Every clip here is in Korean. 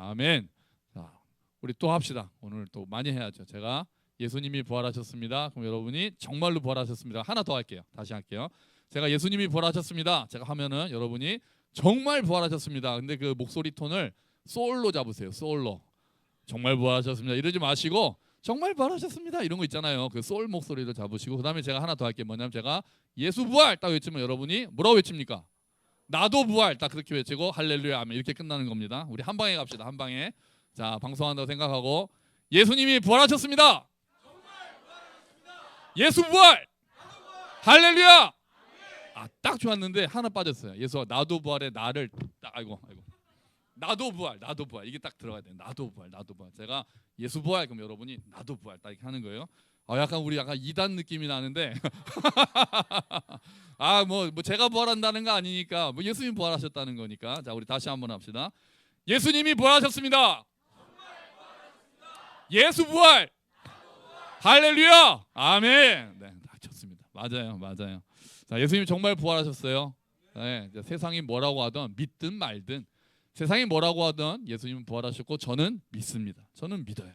아멘. 자, 우리 또 합시다. 오늘 또 많이 해야죠. 제가 예수님이 부활하셨습니다. 그럼 여러분이 정말로 부활하셨습니다. 하나 더 할게요. 다시 할게요. 제가 예수님이 부활하셨습니다. 제가 하면은 여러분이 정말 부활하셨습니다. 근데 그 목소리 톤을 소울로 잡으세요. 소울로. 정말 부활하셨습니다. 이러지 마시고 정말 부활하셨습니다. 이런 거 있잖아요. 그 소울 목소리를 잡으시고 그다음에 제가 하나 더 할게요. 뭐냐면 제가 예수 부활 딱 외치면 여러분이 뭐라고 외칩니까? 나도 부활 딱 그렇게 외치고 할렐루야 아멘 이렇게 끝나는 겁니다. 우리 한 방에 갑시다. 한 방에. 자, 방송한다고 생각하고 예수님이 부활하셨습니다. 예수 부활. 할렐루야. 아, 딱 좋았는데 하나 빠졌어요. 예수 나도 부활에 나를 딱 아이고 나도 부활 이게 딱 들어가야 돼요. 나도 부활. 제가 예수 부활 그럼 여러분이 나도 부활 딱 이렇게 하는 거예요. 약간 우리 약간 이단 느낌이 나는데 뭐 제가 부활한다는 거 아니니까 뭐 예수님 부활하셨다는 거니까. 자, 우리 다시 한번 합시다. 예수님이 부활하셨습니다. 예수 부활. 할렐루야. 아멘. 네, 좋습니다. 맞아요. 자, 예수님 정말 부활하셨어요. 네, 세상이 뭐라고 하든 믿든 말든 세상이 뭐라고 하든 예수님은 부활하셨고 저는 믿습니다. 저는 믿어요.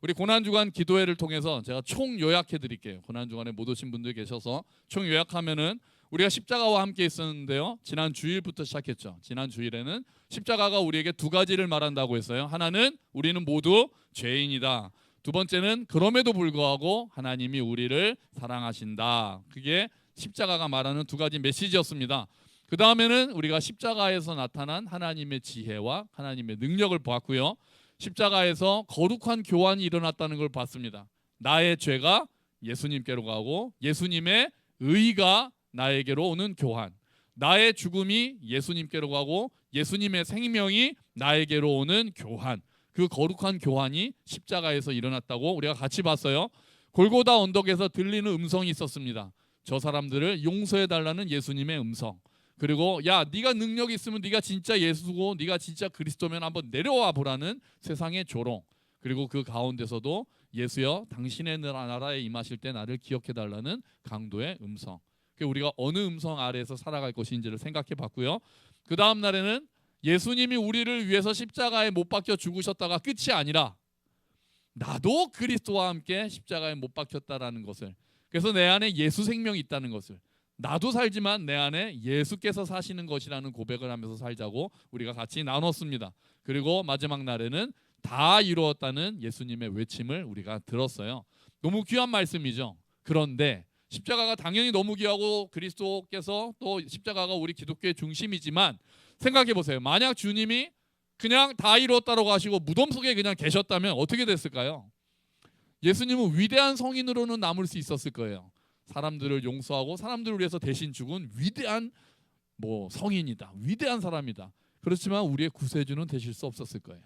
우리 고난주간 기도회를 통해서 제가 총 요약해 드릴게요. 고난주간에 못 오신 분들 계셔서 총 요약하면은 우리가 십자가와 함께 있었는데요. 지난 주일부터 시작했죠. 지난 주일에는 십자가가 우리에게 두 가지를 말한다고 했어요. 하나는 우리는 모두 죄인이다. 두 번째는 그럼에도 불구하고 하나님이 우리를 사랑하신다. 그게 십자가가 말하는 두 가지 메시지였습니다. 그 다음에는 우리가 십자가에서 나타난 하나님의 지혜와 하나님의 능력을 보았고요. 십자가에서 거룩한 교환이 일어났다는 걸 봤습니다. 나의 죄가 예수님께로 가고 예수님의 의가 나에게로 오는 교환. 나의 죽음이 예수님께로 가고 예수님의 생명이 나에게로 오는 교환. 그 거룩한 교환이 십자가에서 일어났다고 우리가 같이 봤어요. 골고다 언덕에서 들리는 음성이 있었습니다. 저 사람들을 용서해달라는 예수님의 음성. 그리고 야, 네가 능력이 있으면 네가 진짜 예수고 네가 진짜 그리스도면 한번 내려와 보라는 세상의 조롱. 그리고 그 가운데서도 예수여 당신의 나라에 임하실 때 나를 기억해달라는 강도의 음성. 우리가 어느 음성 아래에서 살아갈 것인지를 생각해 봤고요. 그 다음 날에는 예수님이 우리를 위해서 십자가에 못 박혀 죽으셨다가 끝이 아니라 나도 그리스도와 함께 십자가에 못 박혔다라는 것을, 그래서 내 안에 예수 생명이 있다는 것을, 나도 살지만 내 안에 예수께서 사시는 것이라는 고백을 하면서 살자고 우리가 같이 나눴습니다. 그리고 마지막 날에는 다 이루었다는 예수님의 외침을 우리가 들었어요. 너무 귀한 말씀이죠. 그런데 십자가가 당연히 너무 귀하고 그리스도께서 또 십자가가 우리 기독교의 중심이지만 생각해 보세요. 만약 주님이 그냥 다 이루었다라고 하시고 무덤 속에 그냥 계셨다면 어떻게 됐을까요? 예수님은 위대한 성인으로는 남을 수 있었을 거예요. 사람들을 용서하고 사람들을 위해서 대신 죽은 위대한 성인이다. 위대한 사람이다. 그렇지만 우리의 구세주는 되실 수 없었을 거예요.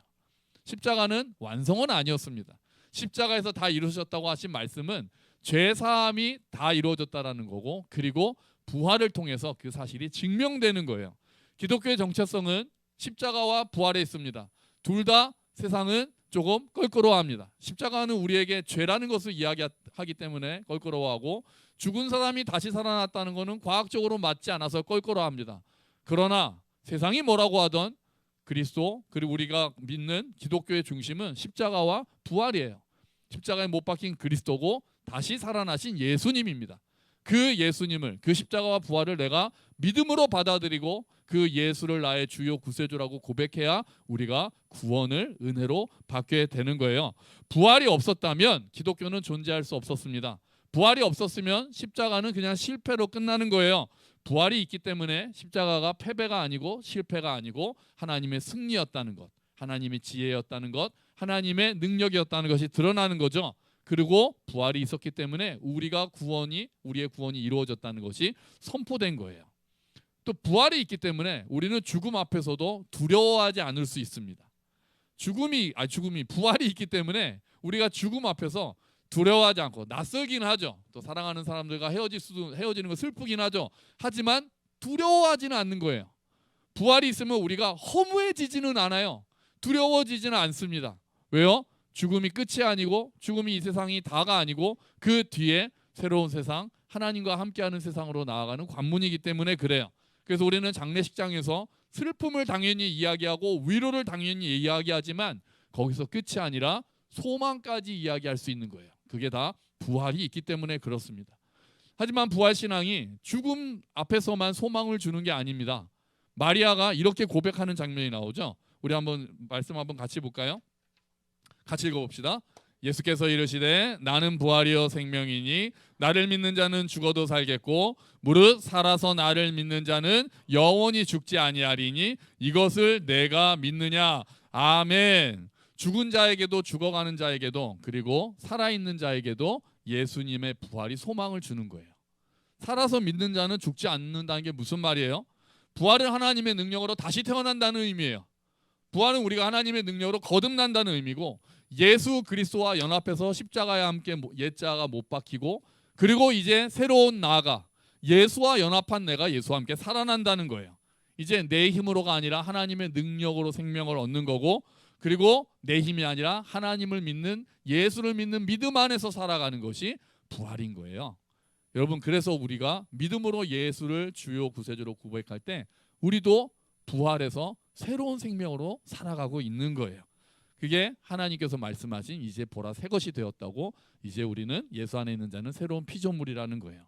십자가는 완성은 아니었습니다. 십자가에서 다 이루어졌다고 하신 말씀은 죄사함이 다 이루어졌다라는 거고, 그리고 부활을 통해서 그 사실이 증명되는 거예요. 기독교의 정체성은 십자가와 부활에 있습니다. 둘 다 세상은 조금 껄끄러워합니다. 십자가는 우리에게 죄라는 것을 이야기하기 때문에 껄끄러워하고, 죽은 사람이 다시 살아났다는 것은 과학적으로 맞지 않아서 껄끄러워합니다. 그러나 세상이 뭐라고 하던 그리스도, 그리고 우리가 믿는 기독교의 중심은 십자가와 부활이에요. 십자가에 못 박힌 그리스도고 다시 살아나신 예수님입니다. 그 예수님을, 그 십자가와 부활을 내가 믿음으로 받아들이고 그 예수를 나의 주요 구세주라고 고백해야 우리가 구원을 은혜로 받게 되는 거예요. 부활이 없었다면 기독교는 존재할 수 없었습니다. 부활이 없었으면 십자가는 그냥 실패로 끝나는 거예요. 부활이 있기 때문에 십자가가 패배가 아니고 실패가 아니고 하나님의 승리였다는 것, 하나님의 지혜였다는 것, 하나님의 능력이었다는 것이 드러나는 거죠. 그리고 부활이 있었기 때문에 우리의 구원이 이루어졌다는 것이 선포된 거예요. 또 부활이 있기 때문에 우리는 죽음 앞에서도 두려워하지 않을 수 있습니다. 부활이 있기 때문에 우리가 죽음 앞에서 두려워하지 않고, 낯설긴 하죠. 또 사랑하는 사람들과 헤어지는 거 슬프긴 하죠. 하지만 두려워하지는 않는 거예요. 부활이 있으면 우리가 허무해지지는 않아요. 두려워지지는 않습니다. 왜요? 죽음이 끝이 아니고, 죽음이 이 세상이 다가 아니고 그 뒤에 새로운 세상, 하나님과 함께하는 세상으로 나아가는 관문이기 때문에 그래요. 그래서 우리는 장례식장에서 슬픔을 당연히 이야기하고 위로를 당연히 이야기하지만 거기서 끝이 아니라 소망까지 이야기할 수 있는 거예요. 그게 다 부활이 있기 때문에 그렇습니다. 하지만 부활신앙이 죽음 앞에서만 소망을 주는 게 아닙니다. 마리아가 이렇게 고백하는 장면이 나오죠. 우리 한번 말씀 한번 같이 볼까요? 같이 읽어봅시다. 예수께서 이르시되 나는 부활이요 생명이니 나를 믿는 자는 죽어도 살겠고 무릇 살아서 나를 믿는 자는 영원히 죽지 아니하리니 이것을 내가 믿느냐. 아멘. 죽은 자에게도 죽어가는 자에게도 그리고 살아있는 자에게도 예수님의 부활이 소망을 주는 거예요. 살아서 믿는 자는 죽지 않는다는 게 무슨 말이에요? 부활은 하나님의 능력으로 다시 태어난다는 의미예요. 부활은 우리가 하나님의 능력으로 거듭난다는 의미고 예수 그리스도와 연합해서 십자가에 함께 옛자가 못 박히고 그리고 이제 새로운 나가 예수와 연합한 내가 예수와 함께 살아난다는 거예요. 이제 내 힘으로가 아니라 하나님의 능력으로 생명을 얻는 거고 그리고 내 힘이 아니라 하나님을 믿는 예수를 믿는 믿음 안에서 살아가는 것이 부활인 거예요. 여러분 그래서 우리가 믿음으로 예수를 주요 구세주로 고백할 때 우리도 부활해서 새로운 생명으로 살아가고 있는 거예요. 그게 하나님께서 말씀하신 이제 보라 새 것이 되었다고 이제 우리는 예수 안에 있는 자는 새로운 피조물이라는 거예요.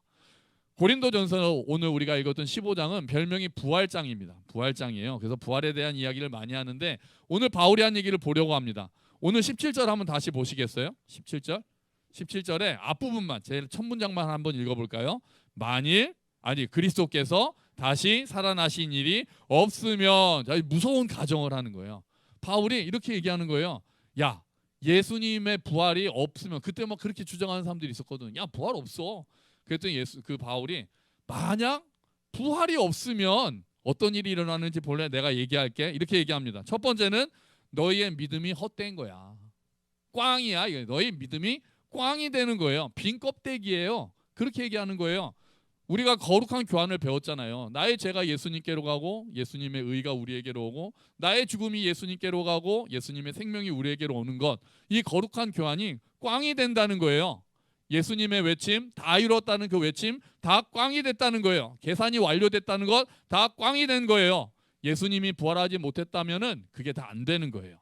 고린도전서 오늘 우리가 읽었던 15장은 별명이 부활장입니다. 부활장이에요. 그래서 부활에 대한 이야기를 많이 하는데 오늘 바울이 한 얘기를 보려고 합니다. 오늘 17절 한번 다시 보시겠어요? 17절? 17절에 앞부분만 제일 첫 문장만 한번 읽어볼까요? 만일 그리스도께서 다시 살아나신 일이 없으면 무서운 가정을 하는 거예요. 바울이 이렇게 얘기하는 거예요. 야 예수님의 부활이 없으면 그때 막 그렇게 주장하는 사람들이 있었거든. 야 부활 없어. 그랬더니 바울이 만약 부활이 없으면 어떤 일이 일어나는지 본래 내가 얘기할게. 이렇게 얘기합니다. 첫 번째는 너희의 믿음이 헛된 거야. 꽝이야. 너희 믿음이 꽝이 되는 거예요. 빈 껍데기예요. 그렇게 얘기하는 거예요. 우리가 거룩한 교환을 배웠잖아요. 나의 죄가 예수님께로 가고 예수님의 의가 우리에게로 오고 나의 죽음이 예수님께로 가고 예수님의 생명이 우리에게로 오는 것, 이 거룩한 교환이 꽝이 된다는 거예요. 예수님의 외침, 다 이뤘다는 그 외침 다 꽝이 됐다는 거예요. 계산이 완료됐다는 것 다 꽝이 된 거예요. 예수님이 부활하지 못했다면은 그게 다 안 되는 거예요.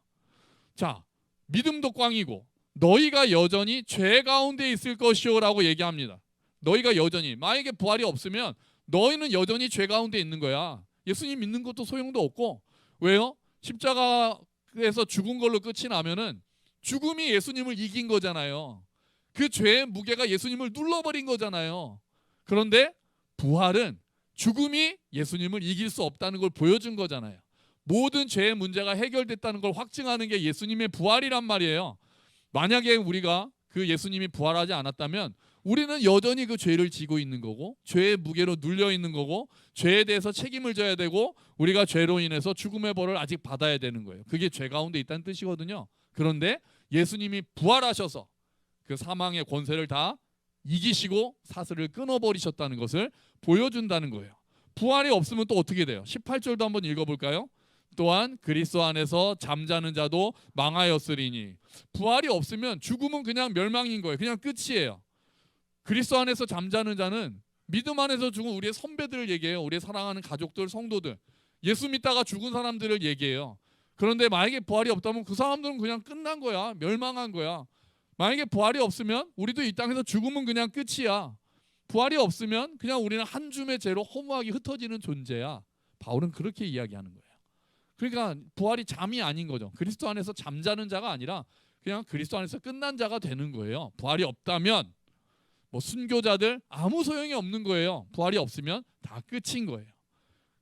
자, 믿음도 꽝이고 너희가 여전히 죄 가운데 있을 것이오라고 얘기합니다. 너희가 여전히 만약에 부활이 없으면 너희는 여전히 죄 가운데 있는 거야. 예수님 믿는 것도 소용도 없고 왜요? 십자가에서 죽은 걸로 끝이 나면은 죽음이 예수님을 이긴 거잖아요. 그 죄의 무게가 예수님을 눌러버린 거잖아요. 그런데 부활은 죽음이 예수님을 이길 수 없다는 걸 보여준 거잖아요. 모든 죄의 문제가 해결됐다는 걸 확증하는 게 예수님의 부활이란 말이에요. 만약에 우리가 그 예수님이 부활하지 않았다면 우리는 여전히 그 죄를 지고 있는 거고 죄의 무게로 눌려 있는 거고 죄에 대해서 책임을 져야 되고 우리가 죄로 인해서 죽음의 벌을 아직 받아야 되는 거예요. 그게 죄 가운데 있다는 뜻이거든요. 그런데 예수님이 부활하셔서 그 사망의 권세를 다 이기시고 사슬을 끊어버리셨다는 것을 보여준다는 거예요. 부활이 없으면 또 어떻게 돼요? 18절도 한번 읽어볼까요? 또한 그리스도 안에서 잠자는 자도 망하였으리니 부활이 없으면 죽음은 그냥 멸망인 거예요. 그냥 끝이에요. 그리스도 안에서 잠자는 자는 믿음 안에서 죽은 우리의 선배들을 얘기해요. 우리의 사랑하는 가족들, 성도들, 예수 믿다가 죽은 사람들을 얘기해요. 그런데 만약에 부활이 없다면 그 사람들은 그냥 끝난 거야. 멸망한 거야. 만약에 부활이 없으면 우리도 이 땅에서 죽으면 그냥 끝이야. 부활이 없으면 그냥 우리는 한 줌의 죄로 허무하게 흩어지는 존재야. 바울은 그렇게 이야기하는 거예요. 그러니까 부활이 잠이 아닌 거죠. 그리스도 안에서 잠자는 자가 아니라 그냥 그리스도 안에서 끝난 자가 되는 거예요. 부활이 없다면 순교자들 아무 소용이 없는 거예요. 부활이 없으면 다 끝인 거예요.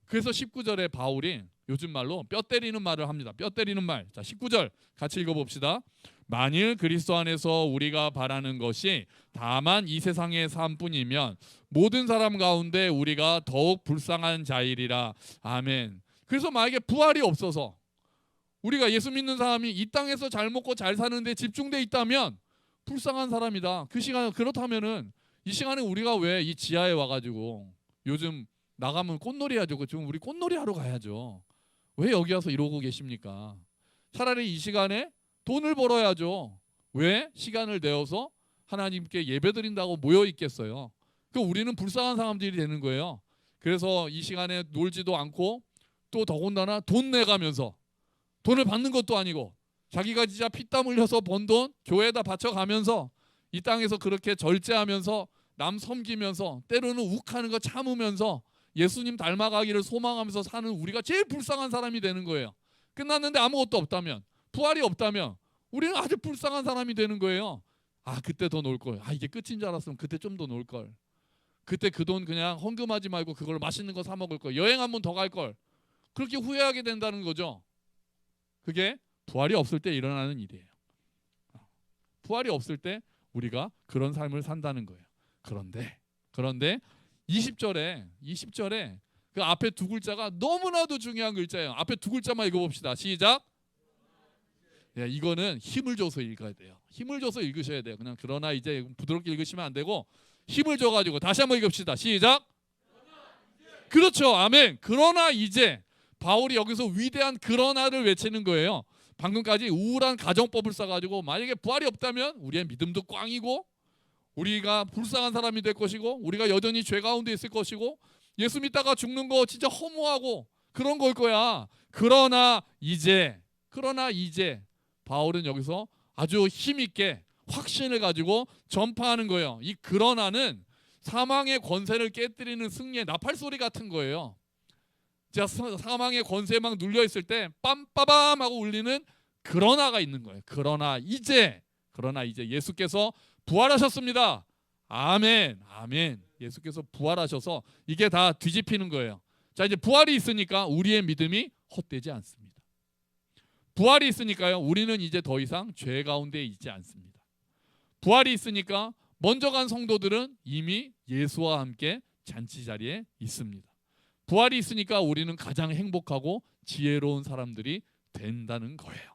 그래서 19절에 바울이 요즘 말로 뼈 때리는 말을 합니다. 뼈 때리는 말. 자, 19절 같이 읽어봅시다. 만일 그리스도 안에서 우리가 바라는 것이 다만 이 세상의 삶뿐이면 모든 사람 가운데 우리가 더욱 불쌍한 자이리라. 아멘. 그래서 만약에 부활이 없어서 우리가 예수 믿는 사람이 이 땅에서 잘 먹고 잘 사는데 집중돼 있다면 불쌍한 사람이다. 그 시간 그렇다면은 이 시간에 우리가 왜 이 지하에 와가지고 요즘 나가면 꽃놀이 하죠. 지금 우리 꽃놀이 하러 가야죠. 왜 여기 와서 이러고 계십니까? 차라리 이 시간에 돈을 벌어야죠. 왜 시간을 내어서 하나님께 예배드린다고 모여 있겠어요? 그 우리는 불쌍한 사람들이 되는 거예요. 그래서 이 시간에 놀지도 않고 또 더군다나 돈 내가면서, 돈을 받는 것도 아니고 자기가 진짜 피땀 흘려서 번 돈 교회에다 바쳐가면서 이 땅에서 그렇게 절제하면서 남 섬기면서 때로는 욱하는 거 참으면서 예수님 닮아가기를 소망하면서 사는 우리가 제일 불쌍한 사람이 되는 거예요. 끝났는데 아무것도 없다면, 부활이 없다면 우리는 아주 불쌍한 사람이 되는 거예요. 아, 그때 더 놀 걸. 아, 이게 끝인 줄 알았으면 그때 좀 더 놀 걸. 그때 그 돈 그냥 헌금하지 말고 그걸 맛있는 거 사 먹을 걸. 여행 한 번 더 갈 걸. 그렇게 후회하게 된다는 거죠. 그게 부활이 없을 때 일어나는 일이에요. 부활이 없을 때 우리가 그런 삶을 산다는 거예요. 그런데 20절에 그 앞에 두 글자가 너무나도 중요한 글자예요. 앞에 두 글자만 읽어봅시다. 시작. 예, 이거는 힘을 줘서 읽어야 돼요. 힘을 줘서 읽으셔야 돼요. 그냥 그러나 이제 부드럽게 읽으시면 안 되고 힘을 줘가지고 다시 한번 읽읍시다. 시작. 그렇죠. 아멘. 그러나 이제 바울이 여기서 위대한 그러나를 외치는 거예요. 방금까지 우울한 가정법을 써가지고 만약에 부활이 없다면 우리의 믿음도 꽝이고 우리가 불쌍한 사람이 될 것이고 우리가 여전히 죄 가운데 있을 것이고 예수 믿다가 죽는 거 진짜 허무하고 그런 걸 거야. 그러나 이제 바울은 여기서 아주 힘있게 확신을 가지고 전파하는 거예요. 이 그러나는 사망의 권세를 깨뜨리는 승리의 나팔소리 같은 거예요. 제가 사망의 권세에 막 눌려있을 때 빰빠밤 하고 울리는 그러나가 있는 거예요. 그러나 이제 예수께서 부활하셨습니다. 아멘. 예수께서 부활하셔서 이게 다 뒤집히는 거예요. 자, 이제 부활이 있으니까 우리의 믿음이 헛되지 않습니다. 부활이 있으니까요, 우리는 이제 더 이상 죄 가운데 있지 않습니다. 부활이 있으니까 먼저 간 성도들은 이미 예수와 함께 잔치 자리에 있습니다. 부활이 있으니까 우리는 가장 행복하고 지혜로운 사람들이 된다는 거예요.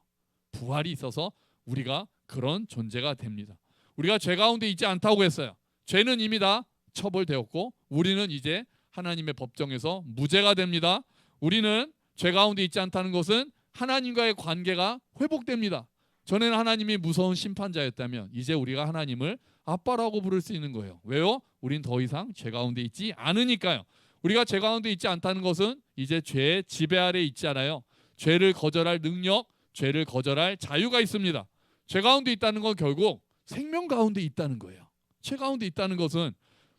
부활이 있어서 우리가 그런 존재가 됩니다. 우리가 죄 가운데 있지 않다고 했어요. 죄는 이미 다 처벌되었고 우리는 이제 하나님의 법정에서 무죄가 됩니다. 우리는 죄 가운데 있지 않다는 것은 하나님과의 관계가 회복됩니다. 전에는 하나님이 무서운 심판자였다면 이제 우리가 하나님을 아빠라고 부를 수 있는 거예요. 왜요? 우린 더 이상 죄 가운데 있지 않으니까요. 우리가 죄 가운데 있지 않다는 것은 이제 죄의 지배 아래 있지 않아요. 죄를 거절할 능력, 죄를 거절할 자유가 있습니다. 죄 가운데 있다는 건 결국 생명 가운데 있다는 거예요. 죄 가운데 있다는 것은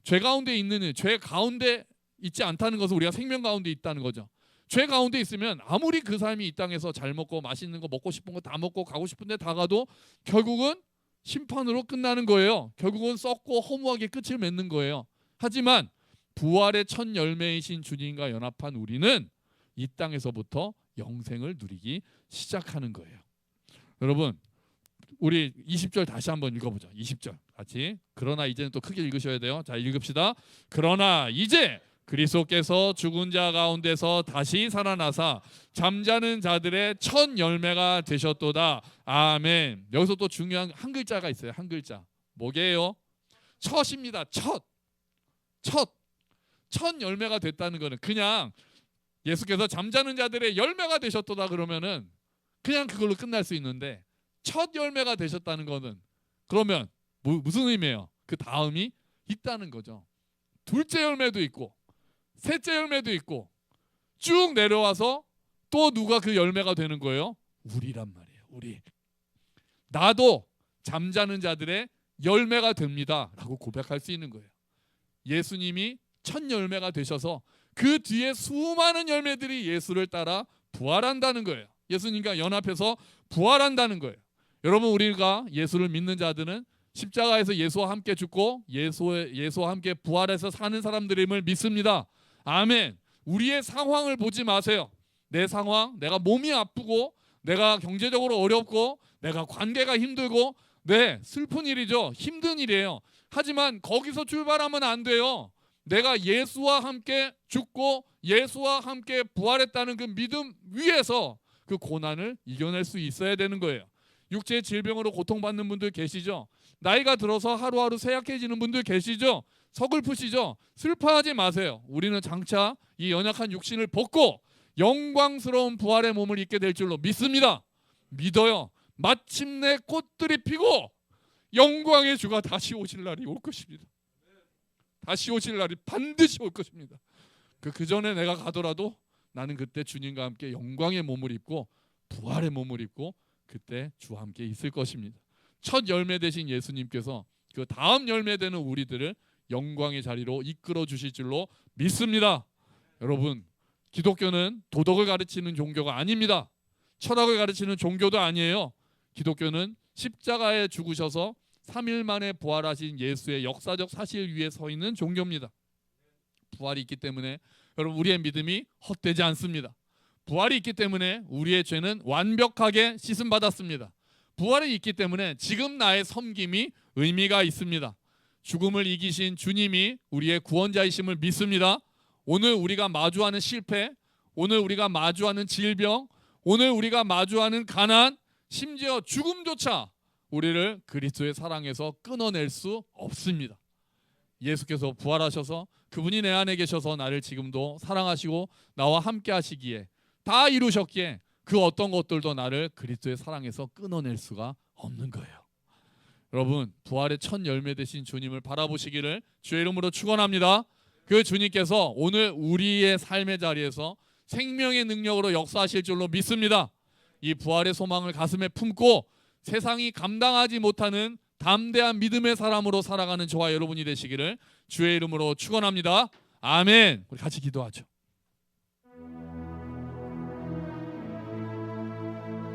죄 가운데 있지 않다는 것은 우리가 생명 가운데 있다는 거죠. 죄 가운데 있으면 아무리 그 삶이 이 땅에서 잘 먹고 맛있는 거 먹고 싶은 거 다 먹고 가고 싶은 데 다 가도 결국은 심판으로 끝나는 거예요. 결국은 썩고 허무하게 끝을 맺는 거예요. 하지만 부활의 첫 열매이신 주님과 연합한 우리는 이 땅에서부터 영생을 누리기 시작하는 거예요. 여러분, 우리 20절 다시 한번 읽어보죠. 20절 같이. 그러나 이제는 또 크게 읽으셔야 돼요. 자, 읽읍시다. 그러나 이제 그리스도께서 죽은 자 가운데서 다시 살아나사 잠자는 자들의 첫 열매가 되셨도다. 아멘. 여기서 또 중요한 한 글자가 있어요. 한 글자. 뭐게요? 첫입니다. 첫 열매가 됐다는 거는 그냥 예수께서 잠자는 자들의 열매가 되셨도다 그러면은 그냥 그걸로 끝날 수 있는데 첫 열매가 되셨다는 거는 그러면 무슨 의미예요? 그 다음이 있다는 거죠. 둘째 열매도 있고 셋째 열매도 있고 쭉 내려와서 또 누가 그 열매가 되는 거예요? 우리란 말이에요. 우리. 나도 잠자는 자들의 열매가 됩니다 라고 고백할 수 있는 거예요. 예수님이 첫 열매가 되셔서 그 뒤에 수많은 열매들이 예수를 따라 부활한다는 거예요. 예수님과 연합해서 부활한다는 거예요. 여러분, 우리가 예수를 믿는 자들은 십자가에서 예수와 함께 죽고 예수와 함께 부활해서 사는 사람들임을 믿습니다. 아멘. 우리의 상황을 보지 마세요. 내 상황, 내가 몸이 아프고 내가 경제적으로 어렵고 내가 관계가 힘들고 네, 슬픈 일이죠. 힘든 일이에요. 하지만 거기서 출발하면 안 돼요. 내가 예수와 함께 죽고 예수와 함께 부활했다는 그 믿음 위에서 그 고난을 이겨낼 수 있어야 되는 거예요. 육체의 질병으로 고통받는 분들 계시죠? 나이가 들어서 하루하루 쇠약해지는 분들 계시죠? 서글프시죠? 슬퍼하지 마세요. 우리는 장차 이 연약한 육신을 벗고 영광스러운 부활의 몸을 입게 될 줄로 믿습니다. 믿어요. 마침내 꽃들이 피고 영광의 주가 다시 오실 날이 올 것입니다. 다시 오실 날이 반드시 올 것입니다. 그 전에 내가 가더라도 나는 그때 주님과 함께 영광의 몸을 입고 부활의 몸을 입고 그때 주와 함께 있을 것입니다. 첫 열매 되신 예수님께서 그 다음 열매 되는 우리들을 영광의 자리로 이끌어 주실 줄로 믿습니다. 여러분, 기독교는 도덕을 가르치는 종교가 아닙니다. 철학을 가르치는 종교도 아니에요. 기독교는 십자가에 죽으셔서 3일 만에 부활하신 예수의 역사적 사실 위에 서 있는 종교입니다. 부활이 있기 때문에 여러분, 우리의 믿음이 헛되지 않습니다. 부활이 있기 때문에 우리의 죄는 완벽하게 씻음 받았습니다. 부활이 있기 때문에 지금 나의 섬김이 의미가 있습니다. 죽음을 이기신 주님이 우리의 구원자이심을 믿습니다. 오늘 우리가 마주하는 실패, 오늘 우리가 마주하는 질병, 오늘 우리가 마주하는 가난, 심지어 죽음조차 우리를 그리스도의 사랑에서 끊어낼 수 없습니다. 예수께서 부활하셔서 그분이 내 안에 계셔서 나를 지금도 사랑하시고 나와 함께 하시기에 다 이루셨기에 그 어떤 것들도 나를 그리스도의 사랑에서 끊어낼 수가 없는 거예요. 여러분, 부활의 첫 열매 되신 주님을 바라보시기를 주의 이름으로 축원합니다. 그 주님께서 오늘 우리의 삶의 자리에서 생명의 능력으로 역사하실 줄로 믿습니다. 이 부활의 소망을 가슴에 품고 세상이 감당하지 못하는 담대한 믿음의 사람으로 살아가는 저와 여러분이 되시기를 주의 이름으로 축원합니다. 아멘. 우리 같이 기도하죠.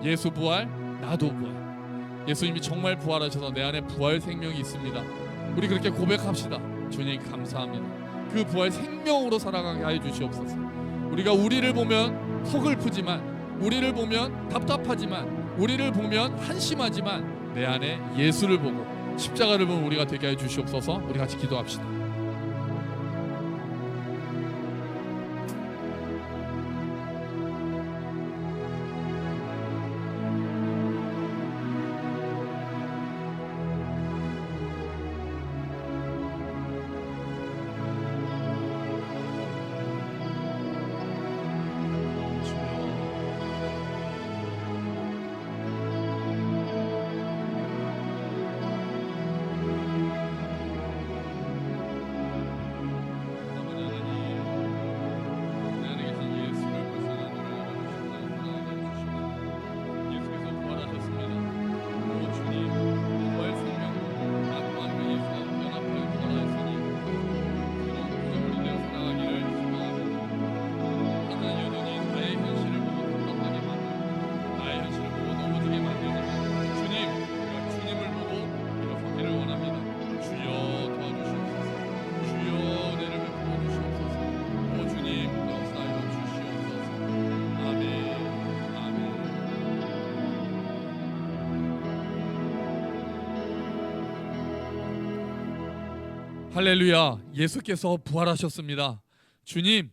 예수 부활, 나도 부활. 예수님이 정말 부활하셔서 내 안에 부활 생명이 있습니다. 우리 그렇게 고백합시다. 주님 감사합니다. 그 부활 생명으로 살아가게 하여 주시옵소서. 우리가 우리를 보면 서글프지만, 우리를 보면 답답하지만, 우리를 보면 한심하지만 내 안에 예수를 보고 십자가를 보는 우리가 되게 하여 주시옵소서. 우리 같이 기도합시다. 할렐루야. 예수께서 부활하셨습니다. 주님,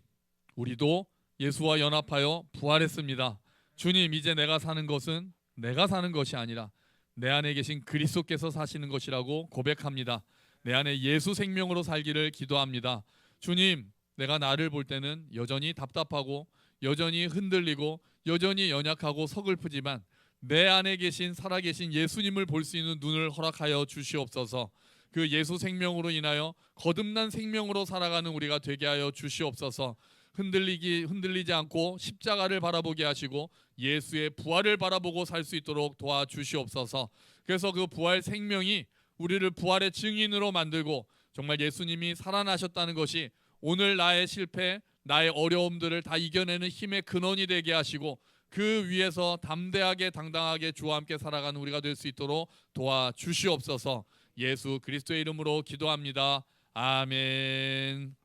우리도 예수와 연합하여 부활했습니다. 주님, 이제 내가 사는 것은 내가 사는 것이 아니라 내 안에 계신 그리스도께서 사시는 것이라고 고백합니다. 내 안에 예수 생명으로 살기를 기도합니다. 주님, 내가 나를 볼 때는 여전히 답답하고 여전히 흔들리고 여전히 연약하고 서글프지만 내 안에 계신 살아계신 예수님을 볼 수 있는 눈을 허락하여 주시옵소서. 그 예수 생명으로 인하여 거듭난 생명으로 살아가는 우리가 되게 하여 주시옵소서. 흔들리지 않고 십자가를 바라보게 하시고 예수의 부활을 바라보고 살 수 있도록 도와주시옵소서. 그래서 그 부활 생명이 우리를 부활의 증인으로 만들고 정말 예수님이 살아나셨다는 것이 오늘 나의 실패, 나의 어려움들을 다 이겨내는 힘의 근원이 되게 하시고 그 위에서 담대하게 당당하게 주와 함께 살아가는 우리가 될 수 있도록 도와주시옵소서. 예수 그리스도의 이름으로 기도합니다. 아멘.